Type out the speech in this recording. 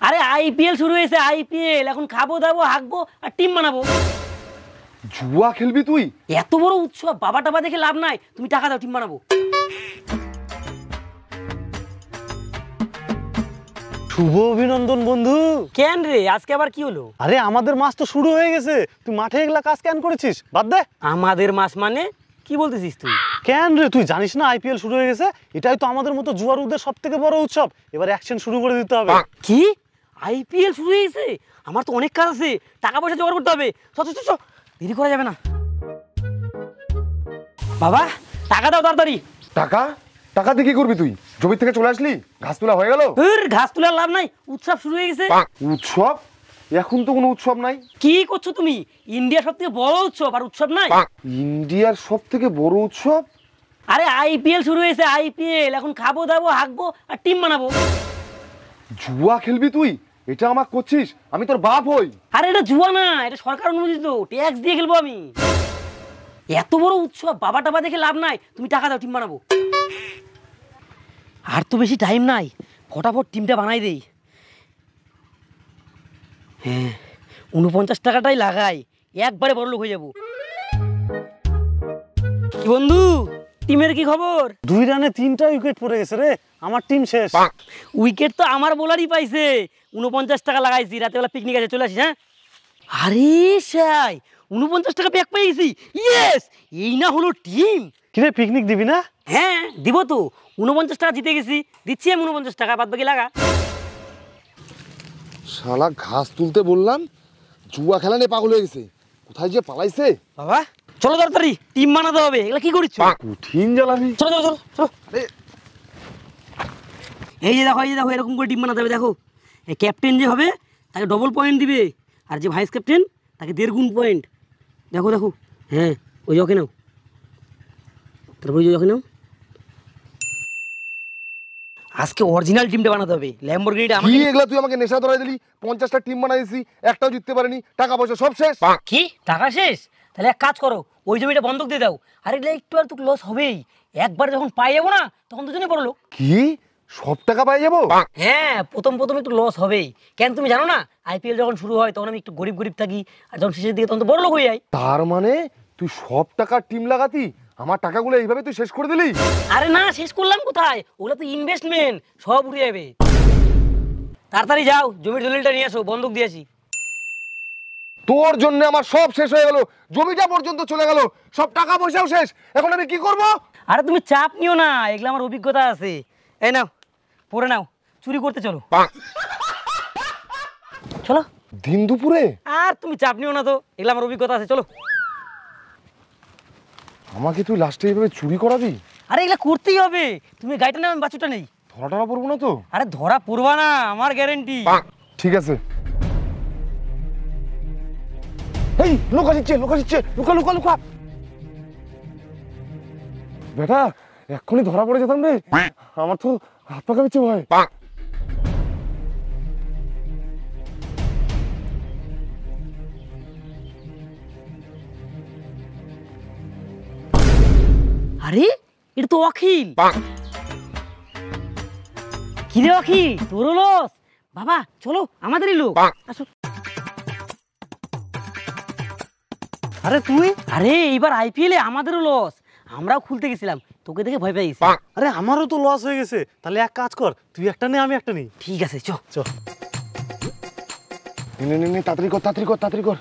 আরে আইপিএল শুরু হয়েছে, আইপিএল এখন খাবো দাবো হাঁকবো আর টিম বানাবো। জুয়া খেলবি তুই? এত বড় উৎসব, বাবা টাবা দেখে লাভ নাই, তুমি টাকা দাও টিম বানাবো। শুভ অভিনন্দন বন্ধু। কেন রে, আজকে আবার কি হলো? আরে আমাদের মাস তো শুরু হয়ে গেছে, তুই মাঠে এগুলা কাজ কেন করেছিস? বাদ দে। আমাদের মাস মানে কি বলতেছিস তুই? কেন রে, তুই জানিস না আইপিএল শুরু হয়ে গেছে? এটাই তো আমাদের মতো জুয়ারুদের সব থেকে বড় উৎসব। এবার অ্যাকশন শুরু করে দিতে হবে। কি আইপিএল শুরু হয়ে গেছে? আমার তো অনেক কাজ আছে, টাকা পয়সা জোগাড় করতে হবে। দেরি করা যাবে না। বাবা টাকা দাও তাড়াতাড়ি। টাকা? টাকা দিয়ে কি করবি তুই? জমি থেকে চলে আসলি, ঘাস তোলা হয়ে গেল? ঘাস তোলার লাভ নাই, উৎসব শুরু হয়ে গেছে। উৎসব? এখন তো কোনো উৎসব নাই। কি করছো তুমি? ইন্ডিয়ার সব থেকে বড় উৎসব আর উৎসব নাই? ইন্ডিয়ার সব থেকে বড় উৎসব? আরে আইপিএল শুরু হয়েছে, আইপিএল এখন খাবো দাবো হাঁকবো আর টিম বানাবো। জুয়া খেলবি তুই? এটা আমাকে করছিস? আমি তোর বাপ হই। আরে এটা জুয়া না, এটা সরকার অনুমোদিত, ট্যাক্স দিয়ে খেলবো আমি। এত বড় উৎসব, বাবা টাবা দেখে লাভ নাই, তুমি টাকা দাও টিম বানাবো। আর তো বেশি টাইম নাই, ফটাফট টিমটা বানাই দেই। হ্যাঁ 49 টাকাটাই লাগাই, একবারে বড় লোক হয়ে যাবো। কি বন্ধু, টিমের কি খবর? 2 রানে 3টা উইকেট পড়ে গেছে রে, আমার টিম শেষ। উইকেট তো আমার বোলারই পাইছে। 49 টাকা লাগাইছি, রাতেবেলা পিকনিক আছে, চলে আসিস। হ্যাঁ আরে সাই 49 টাকা প্যাক পেয়ে গেছি, ইয়েস। এই না হলো টিম। কিরে পিকনিক দিবি না? হ্যাঁ দিব তো, 49 টাকা জিতে গেছি, দিচ্ছি আমি 49 টাকা, বাদ বাকি লাগা। শালা ঘাস তুলতে বললাম, জুয়া খেলা নিয়ে পাগল হয়ে গেছে। কোথায় যে পালাইছে? বাবা চলো তাড়াতাড়ি, টিম বানাতে হবে। এগুলা কি করছো? কঠিন জ্বালাবি। চলো চলো চলো চলো। এই যে দেখো, এই যে দেখো, এরকম করে টিম বানাতে হবে। দেখো এই ক্যাপ্টেন যে হবে তাকে ডবল পয়েন্ট দিবে, আর যে ভাইস ক্যাপ্টেন তাকে 1.5 গুণ পয়েন্ট। দেখো দেখো, হ্যাঁ ওই ওকে নাও, তারপর ওই ওকে নাও। আজকে অরিজিনাল টিমটা বানাতে হবে। ল্যাম্বরগিনিটা কি আমাকে। এগুলা তুই আমাকে নেশা ধরাই দিলি? 50টা টিম বানাই দিয়েছি, একটাও জিততে পারেনি, টাকা পয়সা সব শেষ। কি টাকা শেষ? তাহলে এক কাজ করো, ওই জমিটা বন্ধক দিয়ে দাও। আর এগুলো একটু আর তো লস হবেই, একবার যখন পাই যাবো না তখন দুজনে বড় লোক। কি সব টাকা পাই যাবো? হ্যাঁ প্রথম প্রথম একটু লস হবেই। কেন তুমি জানো না, আইপিএল যখন শুরু হয় তখন আমি একটু গরিব গরিব থাকি, আর যখন শেষের দিকে তখন তো বড় লোক হয়ে যাই। তার মানে তুই সব টাকার টিম লাগাতি, আমার টাকাগুলো এইভাবে তুই শেষ করে দিলি? আরে না, শেষ করলাম কোথায়, ওগুলো তো ইনভেস্টমেন্ট, সব উঠে যাবে। তাড়াতাড়ি যাও, জমির দলিলটা নিয়ে আসো, বন্ধক দিয়ে আসি। তোর জন্য আমার সব শেষ হয়ে গেল, জমিটা পর্যন্ত চলে গেল, সব টাকা পয়সাও শেষ। এখন আমি কি করব? আরে তুমি চাপ নিও না, এগুলো আমার অভিজ্ঞতা আছে। এই নাও পড়ে নাও, চুরি করতে চলো। চলো। দিন দুপুরে? আর তুমি চাপ নিও না তো, এগুলো আমার অভিজ্ঞতা আছে, চলো। আমাকে তুই লাস্টে এইভাবে চুরি করাবি? আরে এগুলো করতেই হবে, তুমি গাড়িটা নেই, আমি বাছুরটা নেই। ধরা টরা পড়বো না তো? আরে ধরা পড়বা না, আমার গ্যারেন্টি। ঠিক আছে। এই লুকা দিচ্ছে, লুকা দিচ্ছে, লুকা লুকা লুকা। বেটা এক্ষুনি ধরা পড়ে যেতাম রে, আমার তো হাত পা কাঁপছে ভয়। আরে এটা তো অখিল। কি রে অখিল, তোরও লস? বাবা চলো, আমাদেরই লোক, আসো। আরে তুই? আরে এইবার আইপিএল এ আমাদেরও লস, আমরাও খুলতে গেছিলাম, তোকে দেখে ভয় পেয়ে গেছি। আরে আমারও তো লস হয়ে গেছে। তাহলে এক কাজ কর, তুই একটা নে আমি একটা নিই। ঠিক আছে চ। চ। নে নে নে, তাড়াতাড়ি কর তাড়াতাড়ি কর তাড়াতাড়ি কর।